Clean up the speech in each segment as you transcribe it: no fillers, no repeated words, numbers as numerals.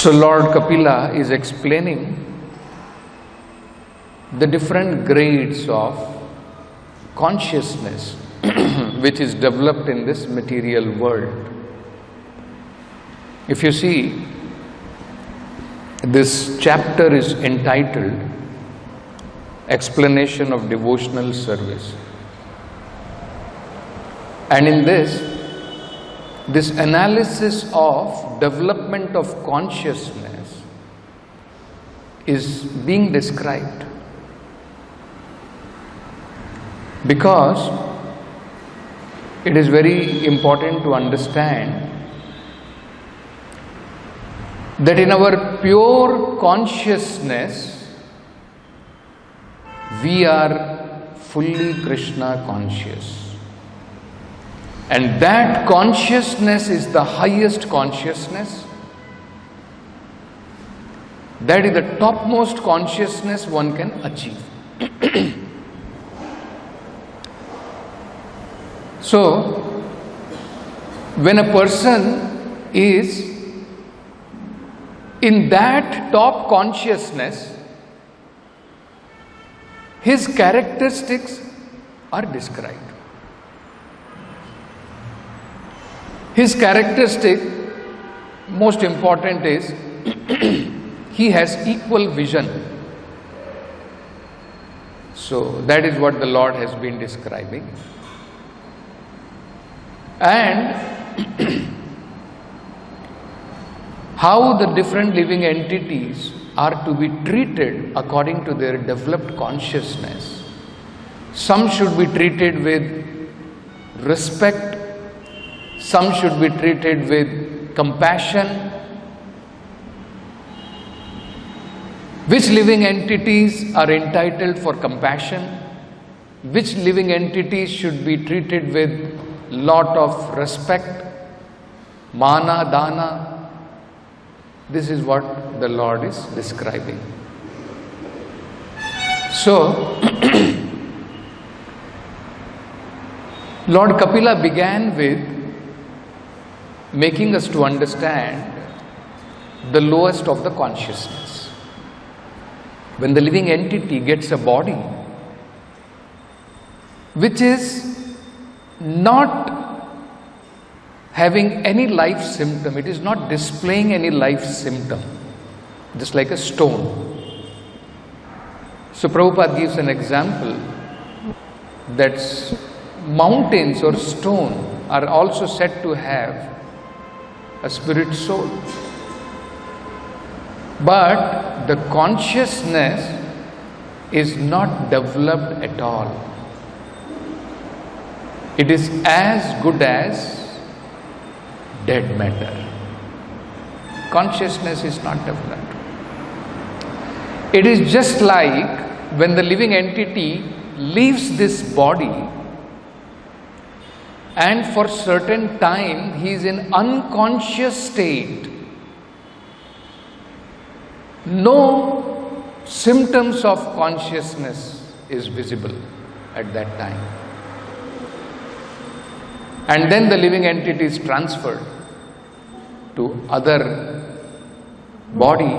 So Lord Kapila is explaining the different grades of consciousness which is developed in this material world. If you see, this chapter is entitled Explanation of Devotional Service. And in this analysis of development of consciousness is being described. Because it is very important to understand that in our pure consciousness, we are fully Krishna conscious. And that consciousness is the highest consciousness. That is the topmost consciousness one can achieve. So, when a person is in that top consciousness, his characteristics are described. His characteristic, most important, is he has equal vision. So that is what the Lord has been describing. And how the different living entities are to be treated according to their developed consciousness. Some should be treated with respect, some should be treated with compassion. Which living entities are entitled for compassion? Which living entities should be treated with lot of respect, mana, dana? This is what the Lord is describing. So, Lord Kapila began with making us to understand the lowest of the consciousness. When the living entity gets a body which is not having any life symptom, it is not displaying any life symptom, just like a stone. So Prabhupada gives an example that mountains or stone are also said to have a spirit soul. But the consciousness is not developed at all. It is as good as dead matter. Consciousness is not developed. It is just like when the living entity leaves this body and for certain time he is in unconscious state. No symptoms of consciousness is visible at that time. And then the living entity is transferred to other body,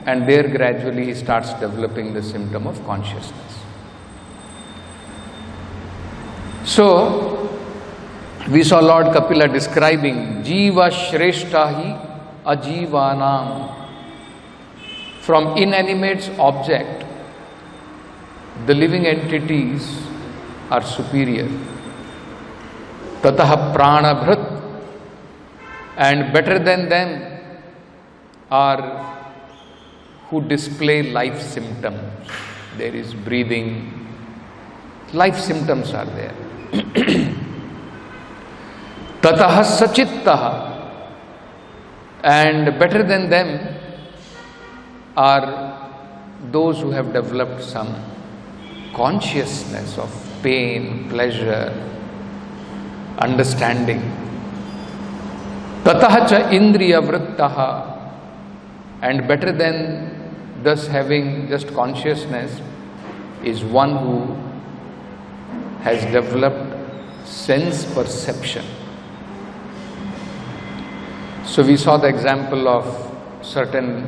and there gradually he starts developing the symptom of consciousness. So, we saw Lord Kapila describing Jiva Shreshtahi Ajivanam. From inanimate object, the living entities are superior. Tataha pranabhrit, and better than them are who display life symptoms. There is breathing, life symptoms are there. Tataha sachittaha, and better than them are those who have developed some consciousness of pain, pleasure, understanding. Tataha cha indriya vrittaha, and better than thus having just consciousness is one who has developed sense perception. So we saw the example of certain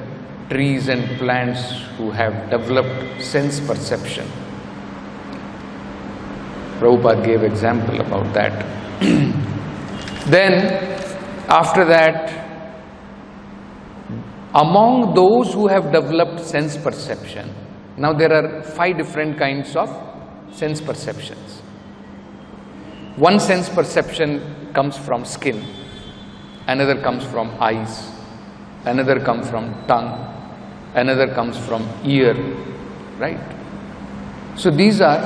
trees and plants who have developed sense perception. Prabhupada gave example about that. Then, after that, among those who have developed sense perception, now there are 5 different kinds of sense perceptions. One sense perception comes from skin, another comes from eyes, another comes from tongue, another comes from ear, right? So these are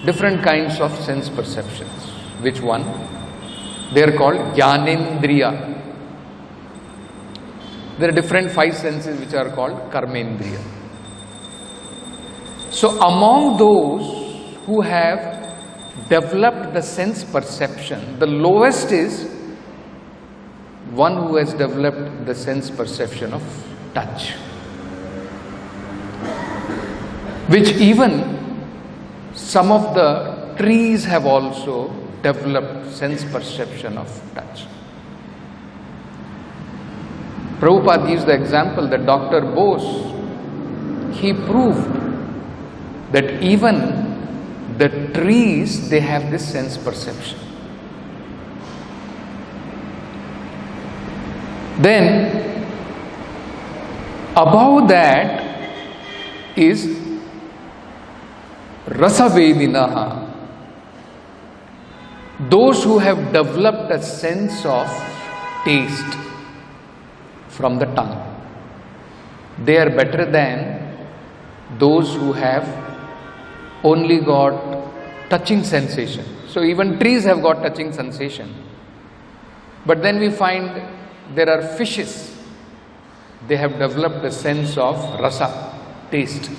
different kinds of sense perceptions. Which one? They are called Jnanendriya. There are different 5 senses which are called Karmendriya. So among those who have developed the sense perception, the lowest is one who has developed the sense perception of touch, which even some of the trees have also developed sense perception of touch. Prabhupada gives the example that Dr. Bose, he proved that even the trees, they have this sense perception. Then, above that is Rasavedinaha, those who have developed a sense of taste from the tongue. They are better than those who have only got touching sensation. So even trees have got touching sensation. But then we find there are fishes. They have developed a sense of rasa, taste.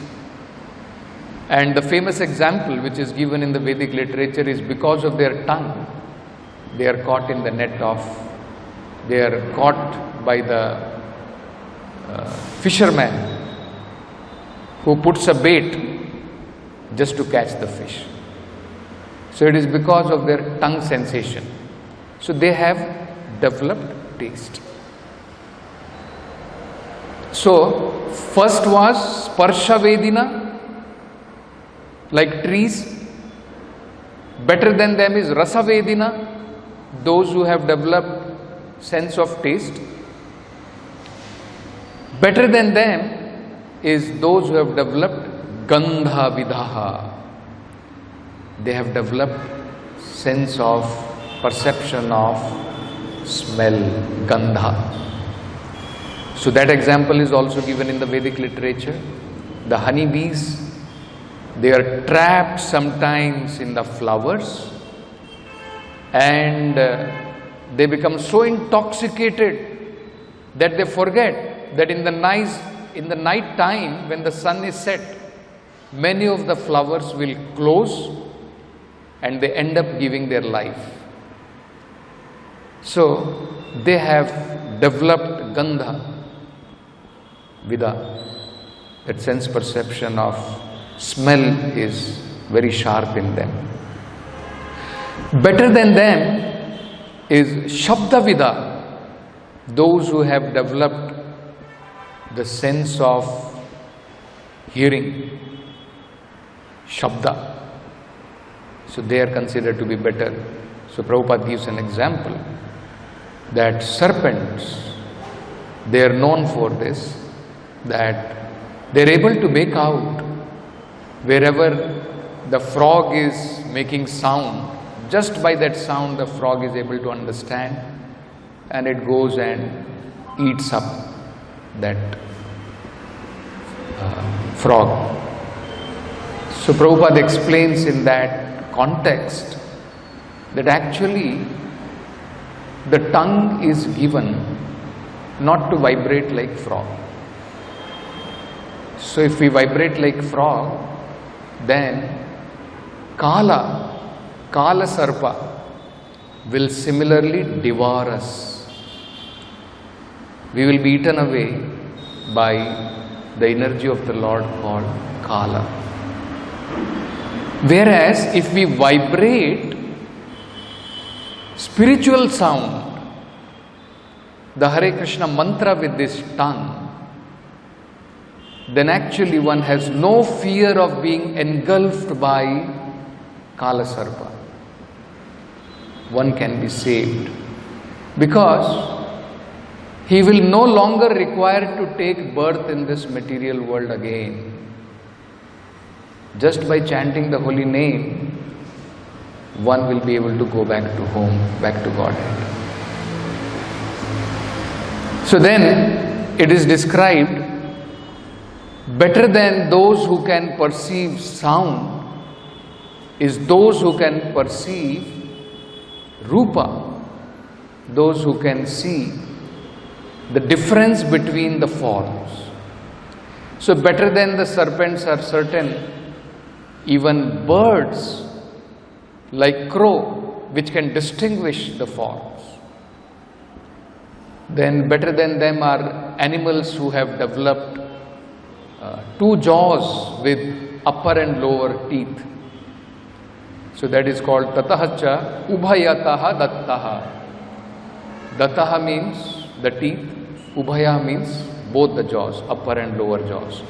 And the famous example which is given in the Vedic literature is because of their tongue, they are caught in the net of, they are caught by the fisherman who puts a bait just to catch the fish. So it is because of their tongue sensation. So they have developed taste. So first was Sparsha Vedina, like trees. Better than them is Rasa Vedina, those who have developed sense of taste. Better than them is those who have developed Gandha Vidaha. They have developed sense of perception of smell, Gandha. So that example is also given in the Vedic literature. The honeybees, they are trapped sometimes in the flowers and they become so intoxicated that they forget that in the night time when the sun is set, many of the flowers will close and they end up giving their life. So they have developed Gandha Vida, that sense perception of smell is very sharp in them. Better than them is Shabda Vida, those who have developed the sense of hearing, Shabda. So they are considered to be better. So Prabhupada gives an example that serpents, they are known for this, that they are able to make out wherever the frog is making sound. Just by that sound the frog is able to understand and it goes and eats up that frog. So Prabhupada explains in that context that actually the tongue is given not to vibrate like frog. So if we vibrate like frog, then Kala Sarpa will similarly devour us. We will be eaten away by the energy of the Lord called Kala. Whereas if we vibrate spiritual sound, the Hare Krishna mantra with this tongue, then actually one has no fear of being engulfed by Kala Sarpa. One can be saved because he will no longer require to take birth in this material world again. Just by chanting the holy name, one will be able to go back to home, back to Godhead. So then it is described, better than those who can perceive sound is those who can perceive Rupa, those who can see the difference between the forms. So better than the serpents are certain, even birds like crow, which can distinguish the forms. Then better than them are animals who have developed two jaws with upper and lower teeth. So that is called tatahacha ubhayataha dattaha. Dattaha means the teeth, ubhaya means both the jaws, upper and lower jaws.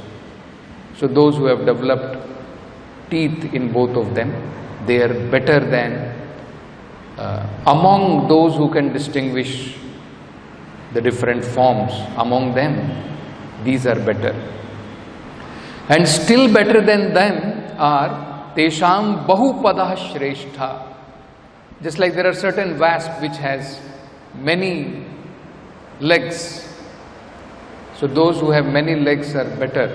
So those who have developed teeth in both of them, they are better than among those who can distinguish the different forms. Among them, these are better. And still better than them are Tesham Bahupadah Shreshtha. Just like there are certain wasps which has many legs. So those who have many legs are better.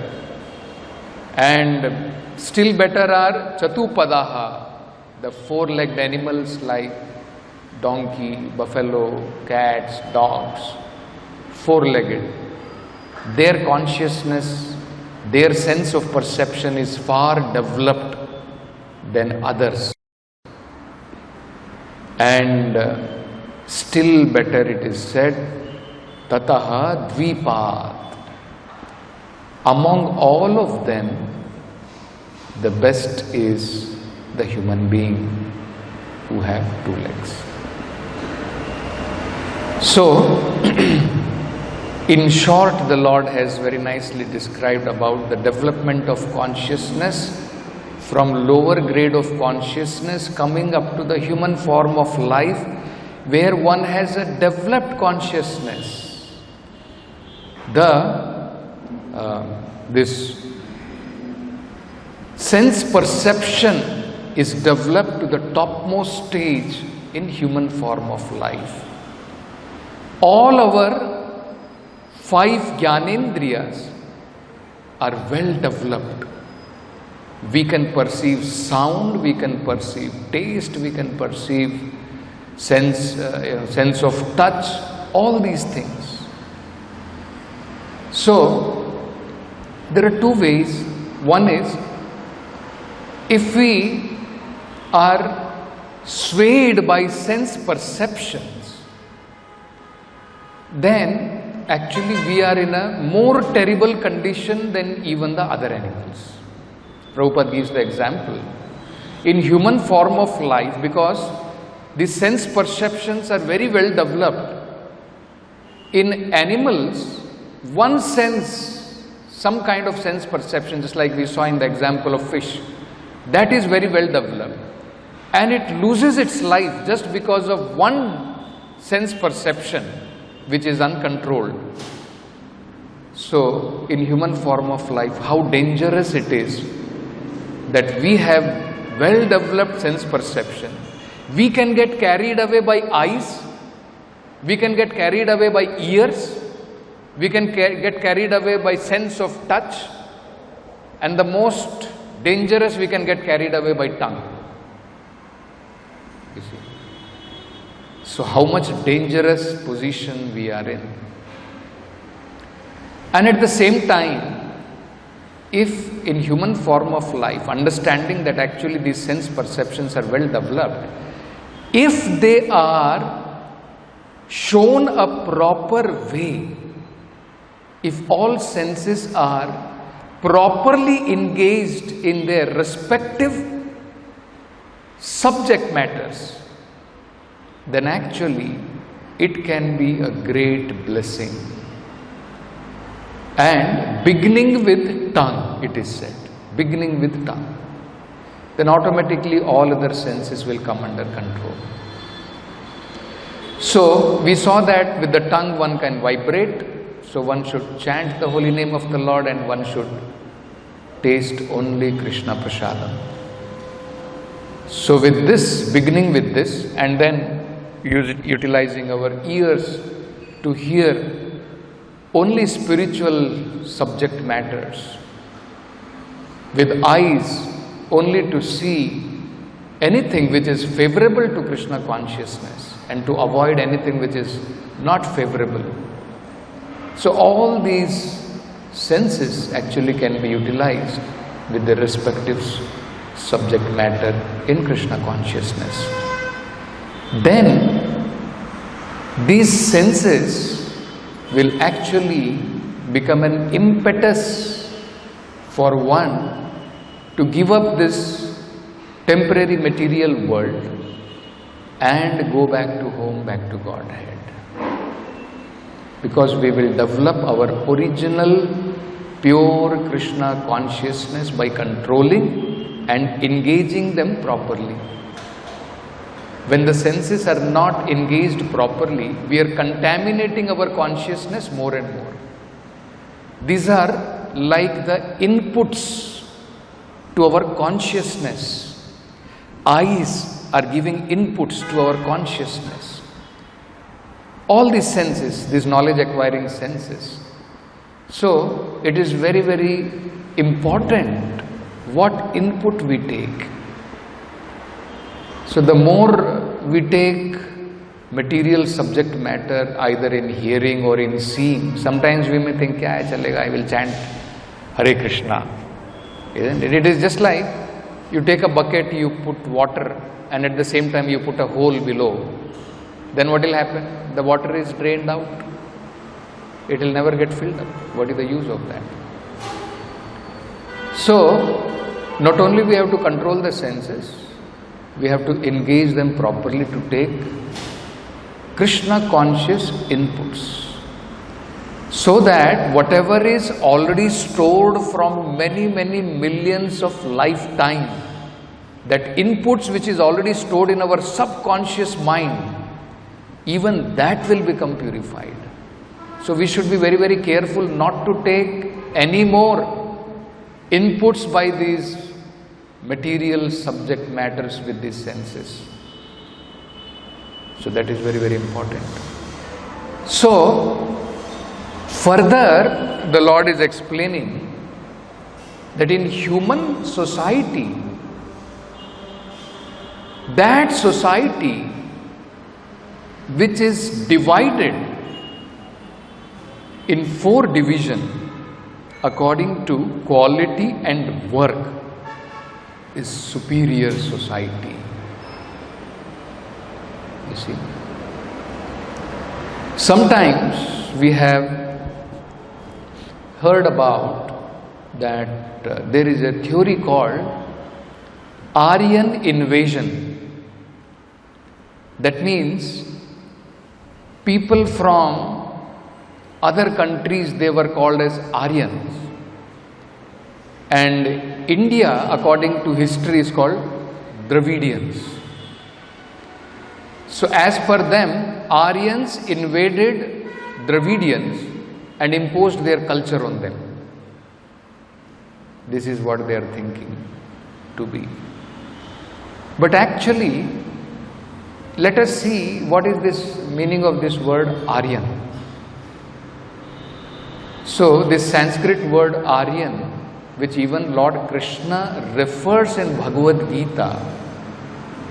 And still better are Chatupadaha, the four-legged animals like donkey, buffalo, cats, dogs, four-legged. Their consciousness, their sense of perception is far developed than others. And still better it is said, Tataha Dvipat. Among all of them, the best is the human being who have two legs. So, in short, the Lord has very nicely described about the development of consciousness from lower grade of consciousness coming up to the human form of life where one has a developed consciousness. This sense perception is developed to the topmost stage in human form of life. All our 5 Jnanendriyas are well developed. We can perceive sound, we can perceive taste, we can perceive sense of touch, all these things. So, there are 2 ways. One is, if we are swayed by sense perceptions, then actually we are in a more terrible condition than even the other animals. Prabhupada gives the example. In human form of life, because the sense perceptions are very well developed, in animals, one sense, some kind of sense perception, just like we saw in the example of fish, that is very well developed. And it loses its life just because of one sense perception, which is uncontrolled. So, in human form of life, how dangerous it is that we have well developed sense perception. We can get carried away by eyes, we can get carried away by ears, we can get carried away by sense of touch, and the most dangerous, we can get carried away by tongue. You see. So how much dangerous position we are in. And at the same time, if in human form of life, understanding that actually these sense perceptions are well developed, if they are shown a proper way, if all senses are properly engaged in their respective subject matters, then actually it can be a great blessing. And beginning with tongue, it is said, beginning with tongue, then automatically all other senses will come under control. So we saw that with the tongue one can vibrate, so one should chant the holy name of the Lord and one should taste only Krishna Prasadam. So with this, beginning with this, and then utilizing our ears to hear only spiritual subject matters, with eyes only to see anything which is favorable to Krishna consciousness and to avoid anything which is not favorable. So all these senses actually can be utilized with their respective subject matter in Krishna consciousness. Then these senses will actually become an impetus for one to give up this temporary material world and go back to home, back to Godhead. Because we will develop our original pure Krishna consciousness by controlling and engaging them properly. When the senses are not engaged properly, we are contaminating our consciousness more and more. These are like the inputs to our consciousness. Eyes are giving inputs to our consciousness. All these senses, these knowledge acquiring senses. So it is very, very important what input we take. So the more we take material subject matter either in hearing or in seeing, sometimes we may think, kya hai chalega, I will chant Hare Krishna. Isn't it? It is just like you take a bucket, you put water and at the same time you put a hole below. Then what will happen? The water is drained out. It will never get filled up. What is the use of that? So, not only we have to control the senses, we have to engage them properly to take Krishna conscious inputs. So that whatever is already stored from many, many millions of lifetime, that inputs which is already stored in our subconscious mind, even that will become purified. So we should be very, very careful not to take any more inputs by these material subject matters with these senses. So that is very, very important. So further the Lord is explaining that in human society, that society which is divided in 4 divisions according to quality and work is superior society. You see, sometimes we have heard about that there is a theory called Aryan invasion. That means people from other countries, they were called as Aryans. And India, according to history, is called Dravidians. So as per them, Aryans invaded Dravidians and imposed their culture on them. This is what they are thinking to be. But actually, let us see what is this meaning of this word Aryan. So this Sanskrit word Aryan, which even Lord Krishna refers in Bhagavad Gita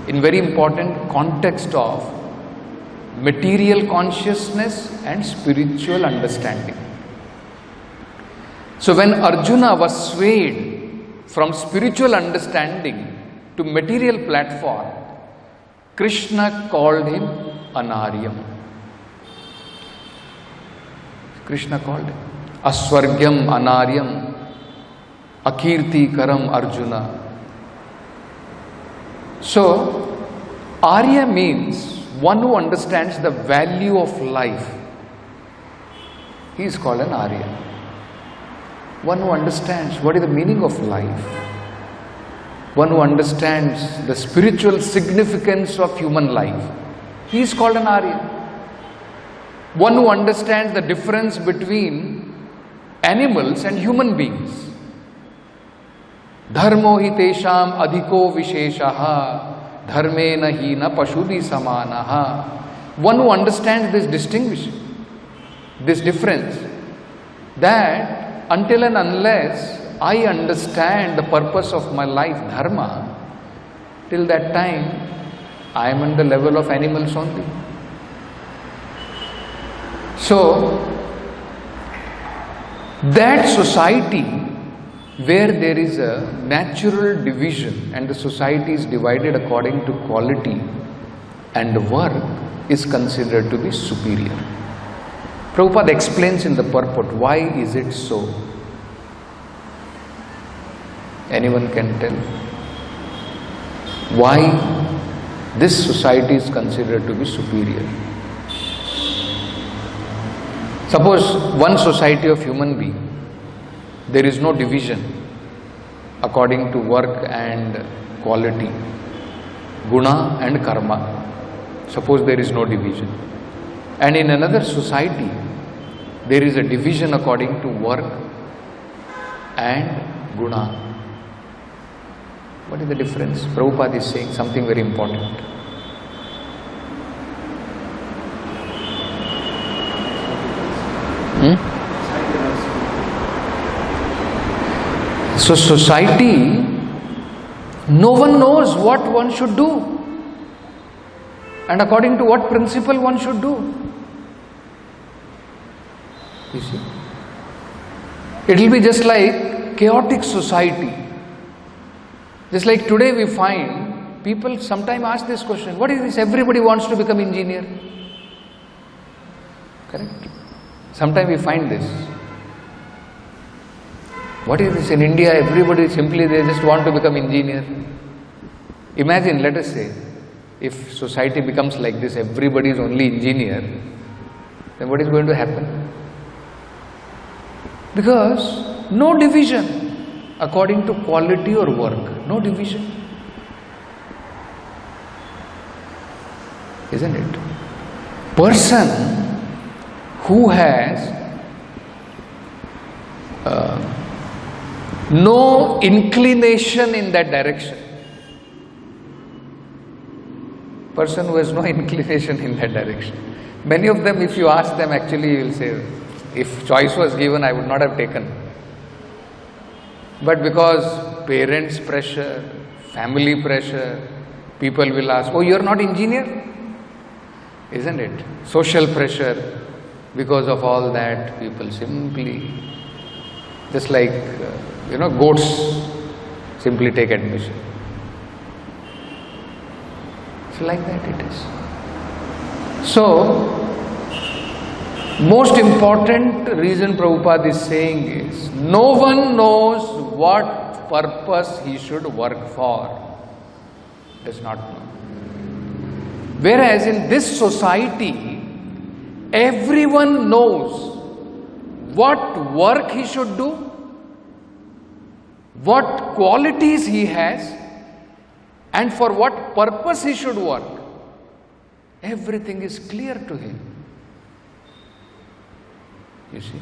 in very important context of material consciousness and spiritual understanding. So when Arjuna was swayed from spiritual understanding to material platform, Krishna called him Anaryam. Krishna called him Aswargyam Anaryam Akirti Karam Arjuna. So Arya means one who understands the value of life, he is called an Arya. One who understands what is the meaning of life. One who understands the spiritual significance of human life, he is called an Arya. One who understands the difference between animals and human beings. Dharmo hi tesham adhiko visheshaha dharmena hi na pashubhi samanaha. One who understands this distinction, this difference, that until and unless I understand the purpose of my life, dharma, till that time I am on the level of animals only. So, that society where there is a natural division and the society is divided according to quality and work is considered to be superior. Prabhupada explains in the purport why is it so. Anyone can tell why this society is considered to be superior? Suppose one society of human being, there is no division according to work and quality, guna and karma. Suppose there is no division. And in another society, there is a division according to work and guna. What is the difference? Prabhupada is saying something very important. So society, no one knows what one should do and according to what principle one should do. You see, it will be just like chaotic society. Just like today we find people sometimes ask this question, what is this? Everybody wants to become engineer. Correct? Sometimes we find this. What is this? In India, everybody simply they just want to become engineer. Imagine, let us say, if society becomes like this, everybody is only engineer, then what is going to happen? Because no division according to quality or work, no division. Isn't it? Person who has no inclination in that direction. Person who has no inclination in that direction. Many of them, if you ask them, actually you will say, if choice was given, I would not have taken. But because parents' pressure, family pressure, people will ask, oh, you are not engineer? Isn't it? Social pressure. Because of all that, people simply, just like, goats simply take admission. So like that it is. So, most important reason Prabhupada is saying is, no one knows what purpose he should work for. Does not know. Whereas in this society, everyone knows what work he should do, what qualities he has, and for what purpose he should work. Everything is clear to him. You see.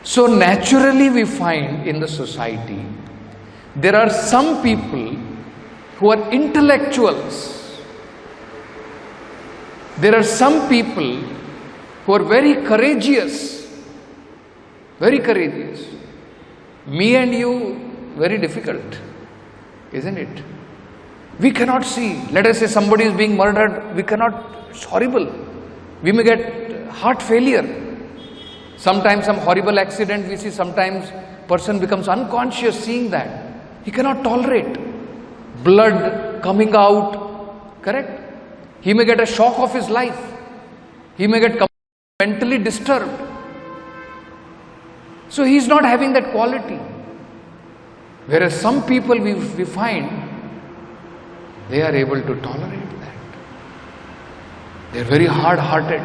So naturally we find in the society, there are some people who are intellectuals. There are some people who are very courageous. Very courageous. Me and you, very difficult. Isn't it? We cannot see. Let us say somebody is being murdered. We cannot. It's horrible. We may get heart failure. Sometimes some horrible accident we see. Sometimes person becomes unconscious seeing that. He cannot tolerate. Blood coming out. Correct? He may get a shock of his life. He may get mentally disturbed. So he is not having that quality. Whereas some people we find, they are able to tolerate that. They are very hard-hearted.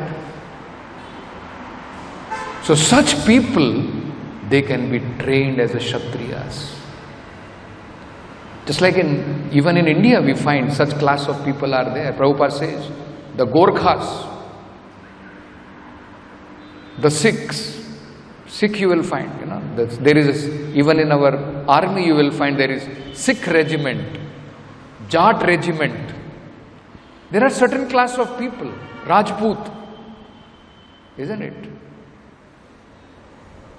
So such people, they can be trained as a Kshatriyas. Just like even in India we find such class of people are there. Prabhupada says, the Gorkhas, the Sikh you will find, there is, even in our army you will find there is Sikh regiment, Jat regiment. There are certain class of people, Rajput, isn't it?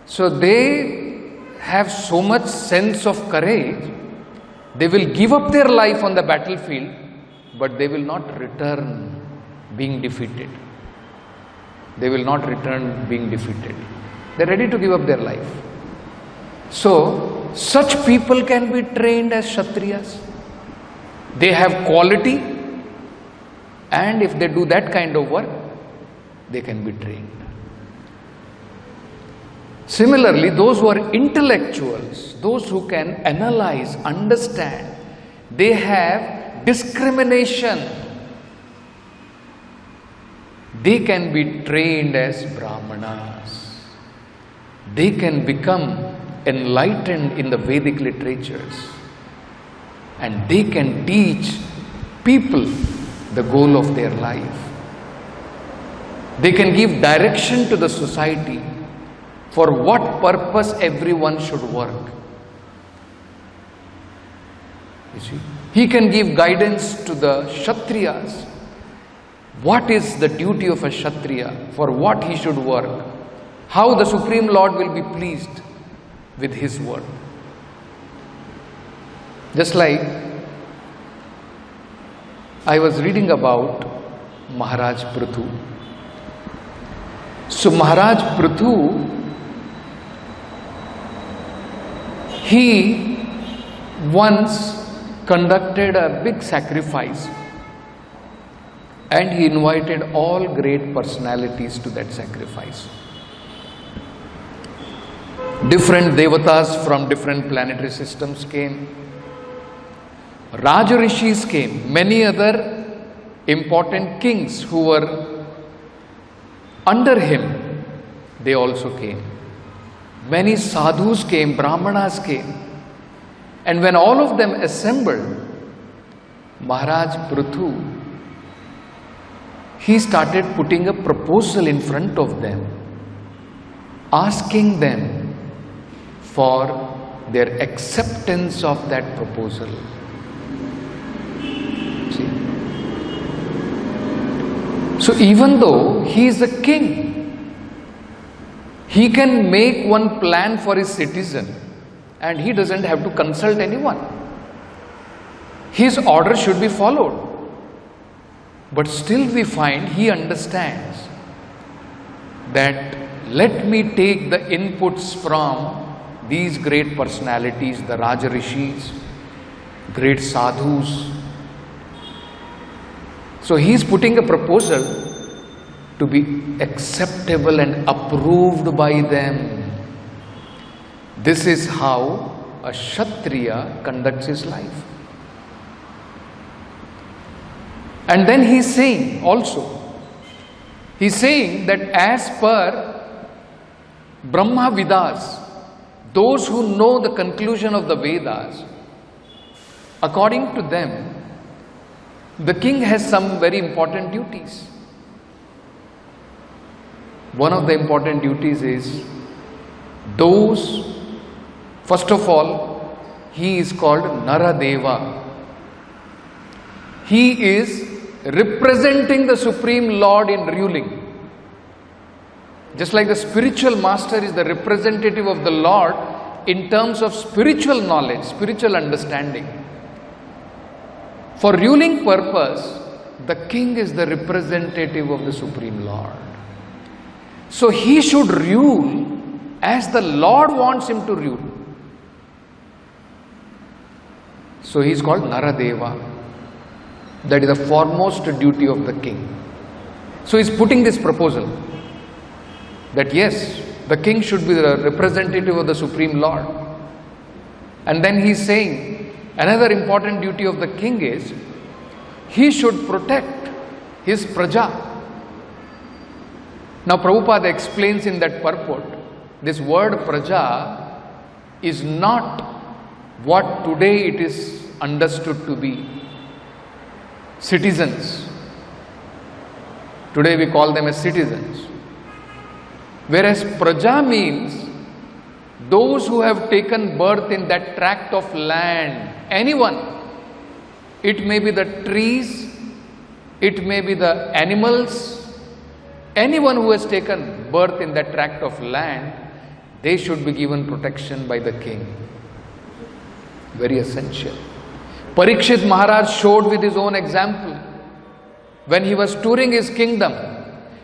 So they have so much sense of courage, they will give up their life on the battlefield, but they will not return being defeated. They will not return being defeated. They are ready to give up their life. So, such people can be trained as Kshatriyas. They have quality, and if they do that kind of work, they can be trained. Similarly, those who are intellectuals, those who can analyze, understand, they have discrimination. They can be trained as Brahmanas. They can become enlightened in the Vedic literatures. And they can teach people the goal of their life. They can give direction to the society for what purpose everyone should work. You see, he can give guidance to the Kshatriyas. What is the duty of a Kshatriya, for what he should work, how the Supreme Lord will be pleased with his word. Just like I was reading about Maharaj Prithu. So Maharaj Prithu, he once conducted a big sacrifice and he invited all great personalities to that sacrifice. Different devatas from different planetary systems came. Rajarishis came. Many other important kings who were under him, they also came. Many sadhus came, brahmanas came. And when all of them assembled, Maharaj Prithu, he started putting a proposal in front of them, asking them for their acceptance of that proposal. See? So even though he is a king, he can make one plan for his citizen and he doesn't have to consult anyone. His order should be followed. But still we find he understands that let me take the inputs from these great personalities, the Rajarishis, great sadhus. So he is putting a proposal to be acceptable and approved by them. This is how a Kshatriya conducts his life. And then he is saying also, he is saying that as per Brahma Vidas, those who know the conclusion of the Vedas, according to them, the king has some very important duties. One of the important duties is those, first of all, he is called Naradeva. He is representing the Supreme Lord in ruling. Just like the spiritual master is the representative of the Lord in terms of spiritual knowledge, spiritual understanding. For ruling purpose, the king is the representative of the Supreme Lord. So he should rule as the Lord wants him to rule. So he is called Naradeva. That is the foremost duty of the king. So he is putting this proposal that yes, the king should be the representative of the Supreme Lord. And then he is saying another important duty of the king is he should protect his praja. Now Prabhupada explains in that purport, this word praja is not what today it is understood to be. Citizens. Today we call them as citizens. Whereas praja means those who have taken birth in that tract of land, anyone. It may be the trees, it may be the animals, anyone who has taken birth in that tract of land, they should be given protection by the king. Very essential. Parikshit Maharaj showed with his own example. When he was touring his kingdom,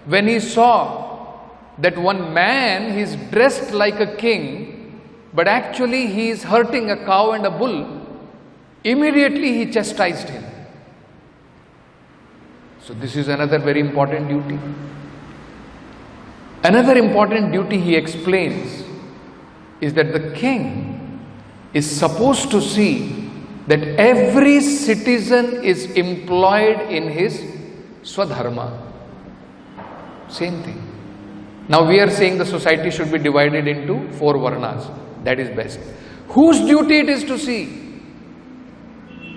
when he saw that one man, he is dressed like a king, but actually he is hurting a cow and a bull, immediately he chastised him. So this is another very important duty. Another important duty he explains is that the king is supposed to see that every citizen is employed in his swadharma. Same thing. Now we are saying the society should be divided into 4 varnas. That is best. Whose duty it is to see?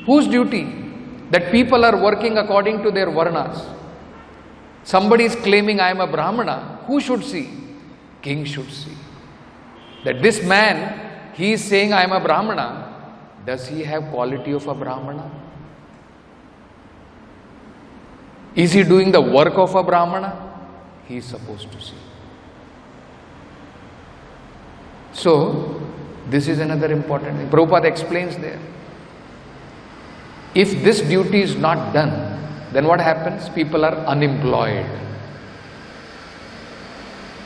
Whose duty? That people are working according to their varnas. Somebody is claiming I am a Brahmana. Who should see? King should see. That this man, he is saying I am a Brahmana. Does he have quality of a Brahmana? Is he doing the work of a Brahmana? He is supposed to see. So, this is another important thing. Prabhupada explains there. If this duty is not done, then what happens? People are unemployed.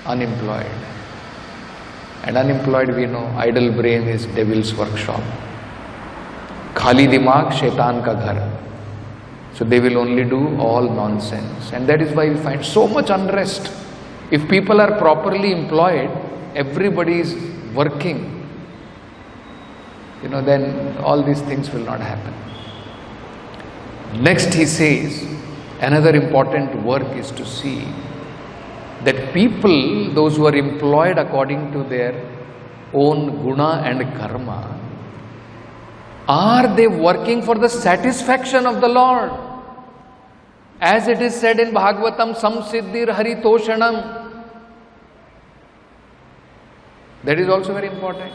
Unemployed. And unemployed, we know, idle brain is devil's workshop. Khali dimag, shaitan ka ghar. So they will only do all nonsense. And that is why we find so much unrest. If people are properly employed, everybody is working, then all these things will not happen. Next he says, another important work is to see that people, those who are employed according to their own guna and karma, are they working for the satisfaction of the Lord? As it is said in Bhagavatam, samsiddhir haritoshanam. That is also very important.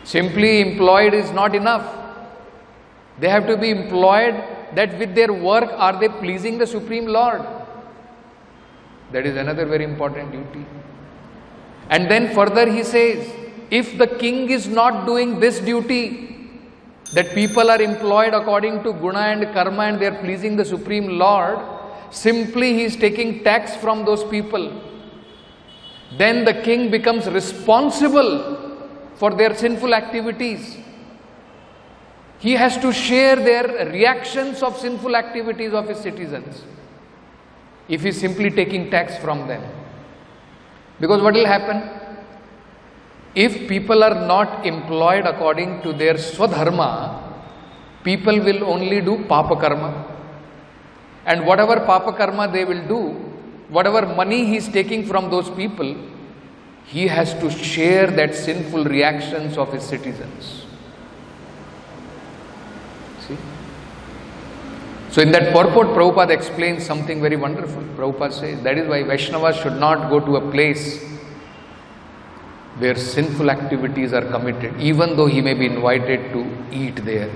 Simply employed is not enough. They have to be employed that with their work are they pleasing the Supreme Lord. That is another very important duty. And then further he says, if the king is not doing this duty, that people are employed according to guna and karma and they are pleasing the Supreme Lord, simply he is taking tax from those people. Then the king becomes responsible for their sinful activities. He has to share their reactions of sinful activities of his citizens, if he is simply taking tax from them. Because what will happen? If people are not employed according to their swadharma, people will only do papa karma. And whatever papa karma they will do, whatever money he is taking from those people, he has to share that sinful reactions of his citizens. See? So in that purport, Prabhupada explains something very wonderful. Prabhupada says, that is why Vaishnavas should not go to a place where sinful activities are committed, even though he may be invited to eat there.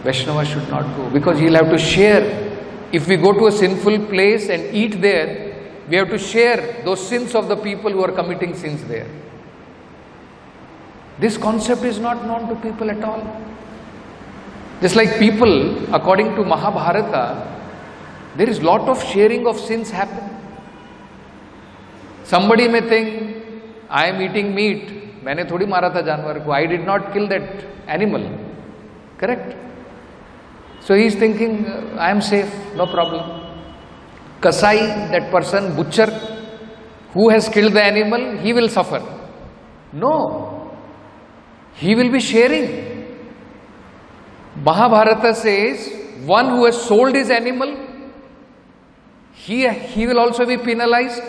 Vaishnavas should not go, because he'll have to share. If we go to a sinful place and eat there, we have to share those sins of the people who are committing sins there. This concept is not known to people at all. Just like people, according to Mahabharata, there is lot of sharing of sins happen. Somebody may think, I am eating meat. मैंने थोड़ी मारा था जानवर को. I did not kill that animal. Correct? So he is thinking, I am safe, no problem. Kasai, that person, butcher, who has killed the animal, he will suffer. No. He will be sharing. Mahabharata says, one who has sold his animal, he will also be penalized.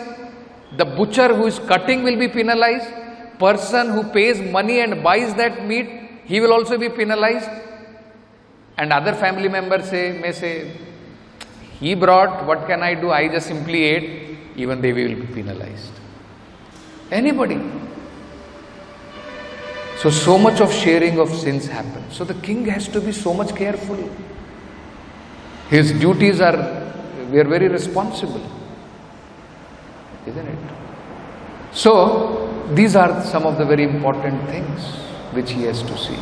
The butcher who is cutting will be penalized. Person who pays money and buys that meat, he will also be penalized. And other family members may say, he brought, what can I do? I just simply ate. Even they will be penalized. Anybody. So much of sharing of sins happens. So the king has to be so much careful. His duties we are very responsible. Isn't it? So, these are some of the very important things which he has to see.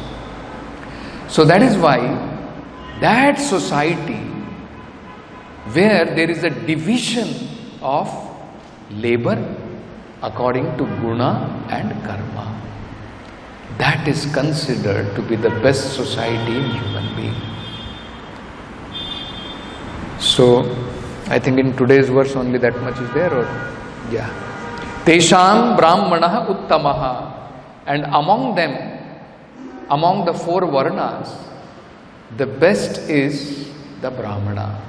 So that is why that society where there is a division of labor according to guna and karma, that is considered to be the best society in human being. So, I think in today's verse only that much is there, or yeah. Tesham brahmanaha uttamaha, and among them, among the 4 varnas, the best is the brahmana.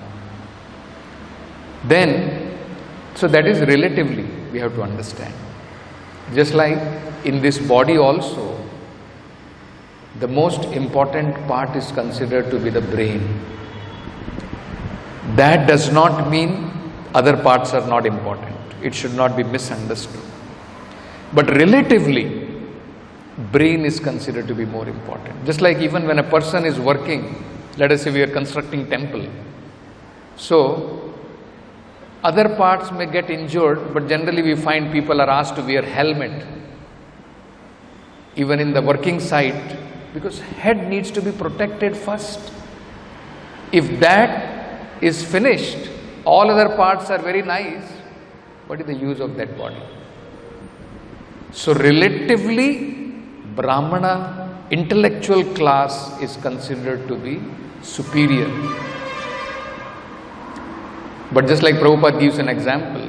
Then, so that is relatively, we have to understand. Just like in this body also, the most important part is considered to be the brain. That does not mean other parts are not important. It should not be misunderstood. But relatively, brain is considered to be more important. Just like even when a person is working, let us say we are constructing temple. So, other parts may get injured, but generally we find people are asked to wear helmet. Even in the working site, because head needs to be protected first. If that is finished, all other parts are very nice. What is the use of that body? So relatively, Brahmana intellectual class is considered to be superior. But just like Prabhupada gives an example,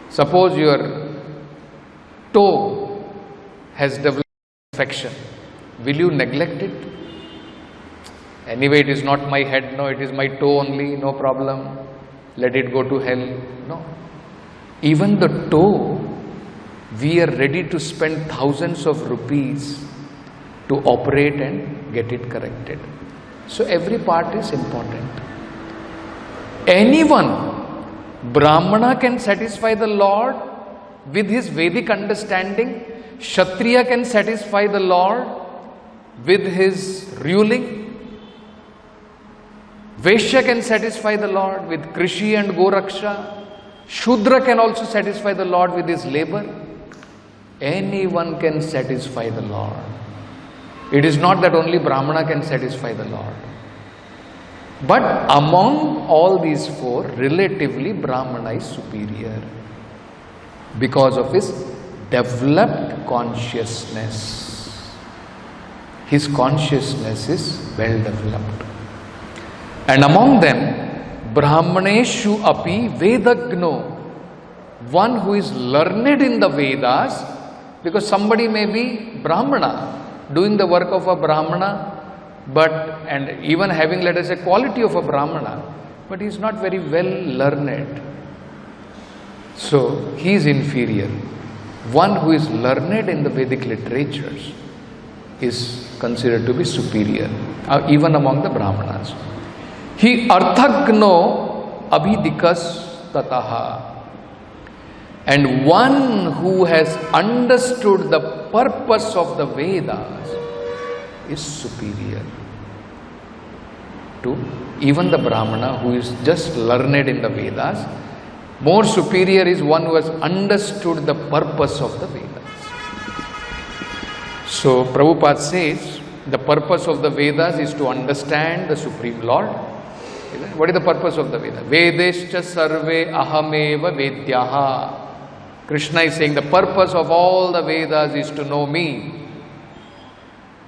suppose your toe has developed infection, will you neglect it? Anyway, it is not my head, no, it is my toe only, no problem. Let it go to hell. No. Even the toe, we are ready to spend thousands of rupees to operate and get it corrected. So every part is important. Anyone, Brahmana can satisfy the Lord with his Vedic understanding. Kshatriya can satisfy the Lord with his ruling. Vaishya can satisfy the Lord with Krishi and Goraksha. Shudra can also satisfy the Lord with his labor. Anyone can satisfy the Lord. It is not that only Brahmana can satisfy the Lord. But among all these 4, relatively Brahmana is superior because of his developed consciousness. His consciousness is well developed. And among them, Brahmaneshu api Vedagno, one who is learned in the Vedas, because somebody may be Brahmana, doing the work of a Brahmana, and even having, let us say, quality of a Brahmana, but he is not very well learned. So, he is inferior. One who is learned in the Vedic literatures is considered to be superior, even among the Brahmanas. He arthagno abhidikas tataha. And one who has understood the purpose of the Vedas is superior to even the Brahmana who is just learned in the Vedas. More superior is one who has understood the purpose of the Vedas. So Prabhupada says the purpose of the Vedas is to understand the Supreme Lord. What is the purpose of the Vedas? Vedescha sarve ahameva vedyaha. Krishna is saying the purpose of all the Vedas is to know me.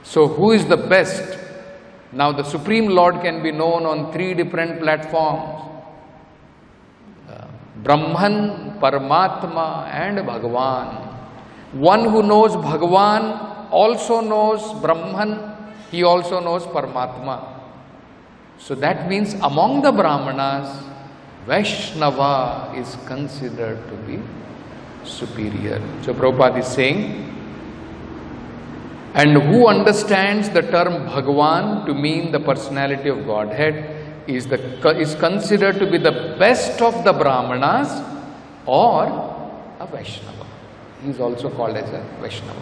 So who is the best? Now the Supreme Lord can be known on 3 different platforms. Brahman, Paramatma and Bhagavan. One who knows Bhagavan also knows Brahman, he also knows Paramatma. So that means among the Brahmanas, Vaishnava is considered to be superior. So Prabhupada is saying, and who understands the term Bhagavan to mean the personality of Godhead is considered to be the best of the Brahmanas or a Vaishnava. He is also called as a Vaishnava.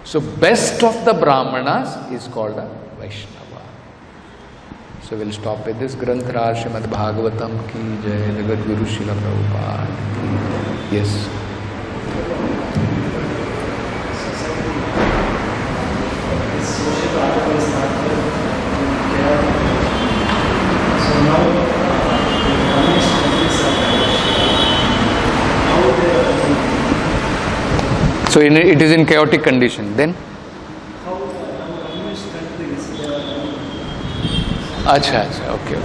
So best of the Brahmanas is called a Vaishnava. So we'll stop with this. Granthra Srimad Bhagavatam ki jai, Jagat Guru Srila Prabhupada ki jai. Yes. Social article is not there. So now the communist countries are how they are. So it is in chaotic condition. Then? How communist countries Acha, okay.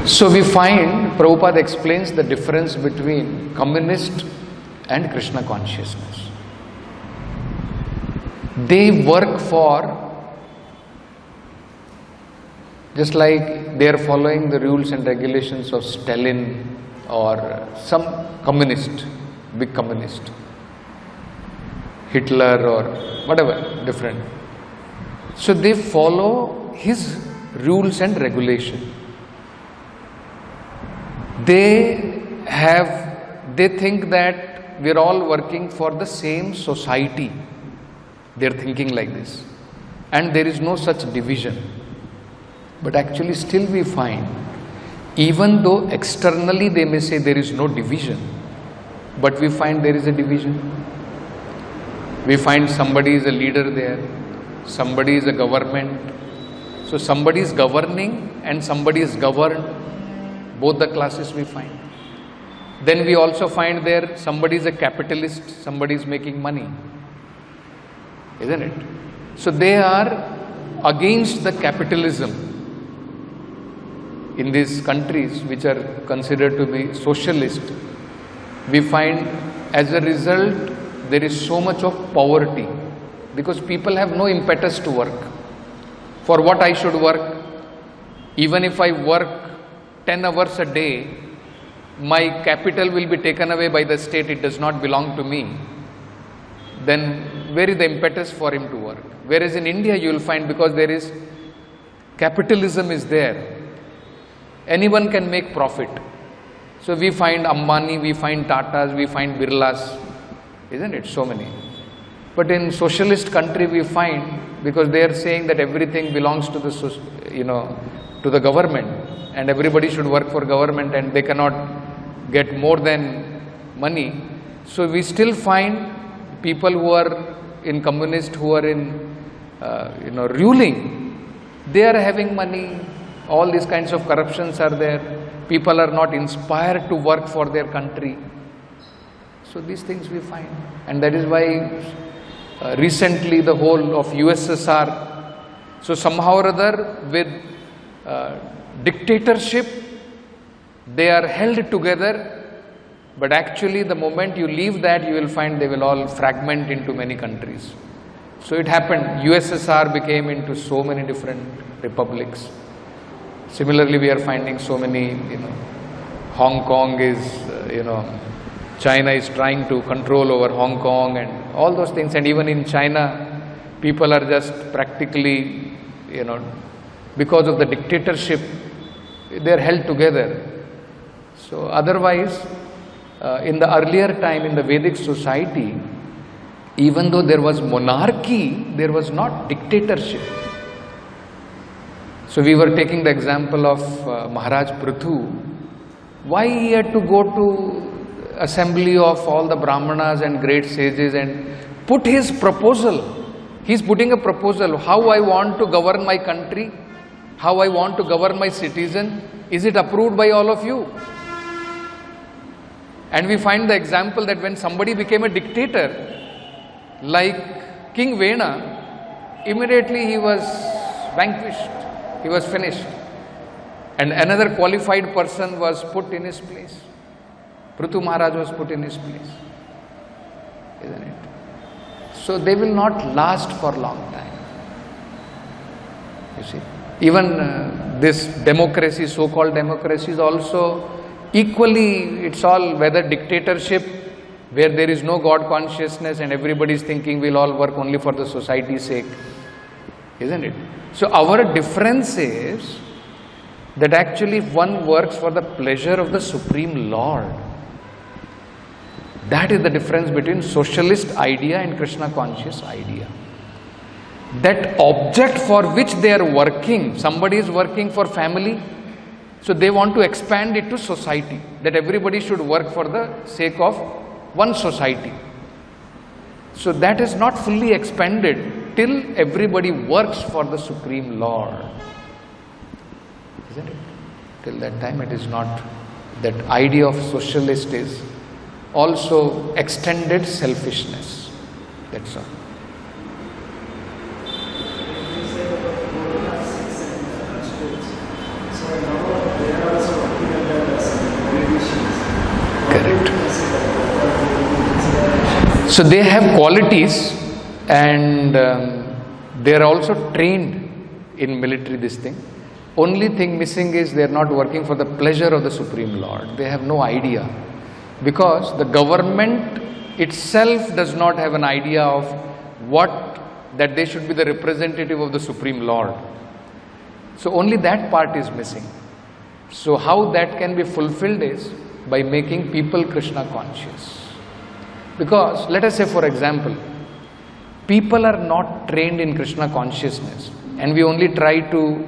So we find Prabhupada explains the difference between communist and Krishna consciousness. They work for, just like they are following the rules and regulations of Stalin or some communist, big communist, Hitler or whatever, different. So they follow his rules and regulation. They think that we are all working for the same society. They are thinking like this. And there is no such division. But actually still we find, even though externally they may say there is no division, but we find there is a division. We find somebody is a leader there, somebody is a government. So somebody is governing and somebody is governed. Both the classes we find. Then we also find there somebody is a capitalist, somebody is making money. Isn't it? So they are against the capitalism in these countries which are considered to be socialist. We find as a result there is so much of poverty because people have no impetus to work. For what I should work? Even if I work 10 hours a day, my capital will be taken away by the state, it does not belong to me. Then where is the impetus for him to work? Whereas in India you will find, because there is capitalism is there, anyone can make profit. So we find Ambani, we find Tatas, we find Birlas, isn't it? So many. But in socialist country we find, because they are saying that everything belongs to the, to the government, and everybody should work for government and they cannot get more than money. So we still find people who are in communist, who are in ruling, they are having money. All these kinds of corruptions are there. People are not inspired to work for their country. So these things we find, and that is why recently the whole of USSR, so somehow or other with dictatorship, they are held together, but actually the moment you leave that, you will find they will all fragment into many countries. So it happened, USSR became into so many different republics. Similarly, we are finding so many, Hong Kong is, China is trying to control over Hong Kong and all those things. And even in China, people are just practically, because of the dictatorship, they are held together. So otherwise, in the earlier time, in the Vedic society, even though there was monarchy, there was not dictatorship. So we were taking the example of Maharaj Prithu. Why he had to go to assembly of all the Brahmanas and great sages and put his proposal? He is putting a proposal, how I want to govern my country, how I want to govern my citizen. Is it approved by all of you? And we find the example that when somebody became a dictator, like King Vena, immediately he was vanquished, he was finished. And another qualified person was put in his place. Prithu Maharaj was put in his place, isn't it? So they will not last for a long time. You see, even this democracy, so-called democracy is also equally, it's all whether dictatorship where there is no God consciousness and everybody is thinking we'll all work only for the society's sake, isn't it? So our difference is that actually one works for the pleasure of the Supreme Lord. That is the difference between socialist idea and Krishna conscious idea. That object for which they are working, somebody is working for family, so they want to expand it to society, that everybody should work for the sake of one society. So that is not fully expanded till everybody works for the Supreme Lord. Isn't it? Till that time it is not. That idea of socialist is also extended selfishness. That's all. Correct. So they have qualities and they are also trained in military this thing. Only thing missing is they are not working for the pleasure of the Supreme Lord. They have no idea. Because the government itself does not have an idea of that they should be the representative of the Supreme Lord. So only that part is missing. So how that can be fulfilled is by making people Krishna conscious. Because let us say, for example, people are not trained in Krishna consciousness and we only try to,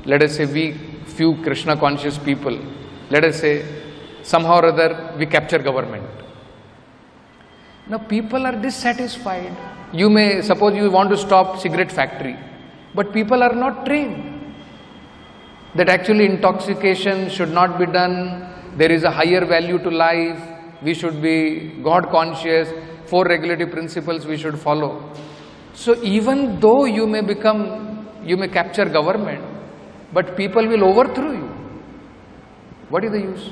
let us say few Krishna conscious people, let us say somehow or other we capture government. Now people are dissatisfied. You may, suppose you want to stop cigarette factory, but people are not trained that actually intoxication should not be done, there is a higher value to life, we should be God conscious, 4 regulative principles we should follow. So even though you may capture government, but people will overthrow you. What is the use?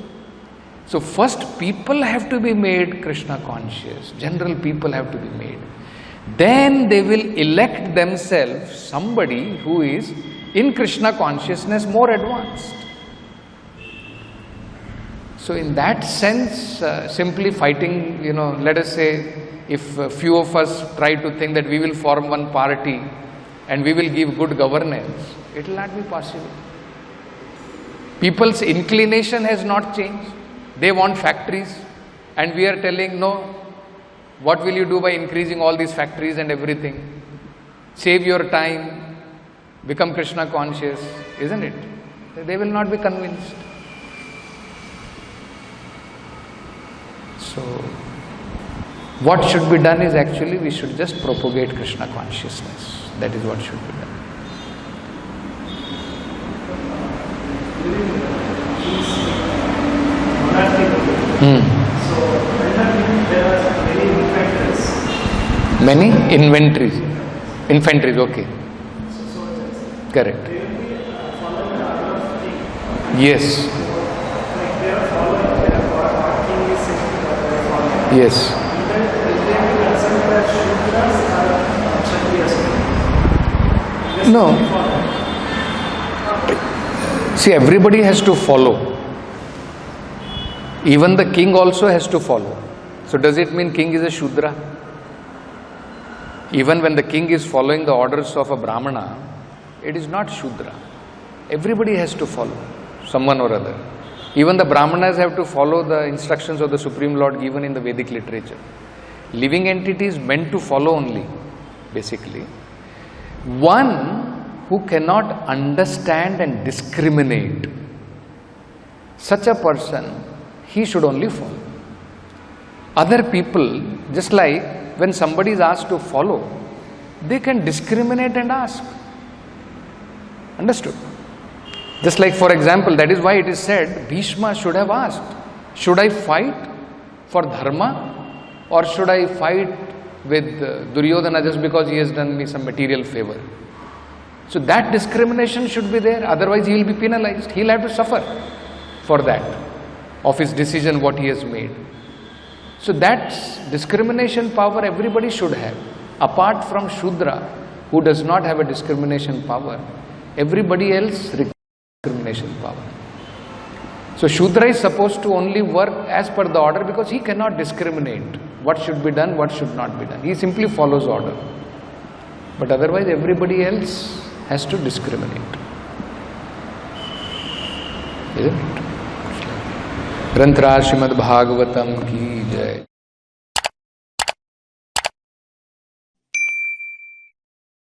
So first people have to be made Krishna conscious, general people have to be made. Then they will elect themselves somebody who is in Krishna consciousness more advanced. So in that sense, simply fighting, let us say if a few of us try to think that we will form one party and we will give good governance, it will not be possible. People's inclination has not changed. They want factories and we are telling, no, what will you do by increasing all these factories and everything? Save your time, become Krishna conscious, isn't it? They will not be convinced. So, what should be done is actually we should just propagate Krishna consciousness. That is what should be done. So, there are many Many inventories. infantries, okay. Correct. Yes. Yes. No. See, everybody has to follow. Even the king also has to follow. So does it mean king is a Shudra? Even when the king is following the orders of a Brahmana, it is not Shudra. Everybody has to follow, someone or other. Even the Brahmanas have to follow the instructions of the Supreme Lord given in the Vedic literature. Living entities meant to follow only, basically. One who cannot understand and discriminate, such a person, he should only follow. Other people, just like when somebody is asked to follow, they can discriminate and ask. Understood? Just like, for example, that is why it is said, Bhishma should have asked, should I fight for dharma or should I fight with Duryodhana just because he has done me some material favor? So that discrimination should be there, otherwise he will be penalized. He will have to suffer for that, of his decision what he has made. So that discrimination power everybody should have. Apart from Shudra, who does not have a discrimination power, everybody else discrimination power. So Shudra is supposed to only work as per the order because he cannot discriminate what should be done, what should not be done. He simply follows order. But otherwise everybody else has to discriminate. Isn't it? Granth Raj Srimad Bhagavatam ki jai.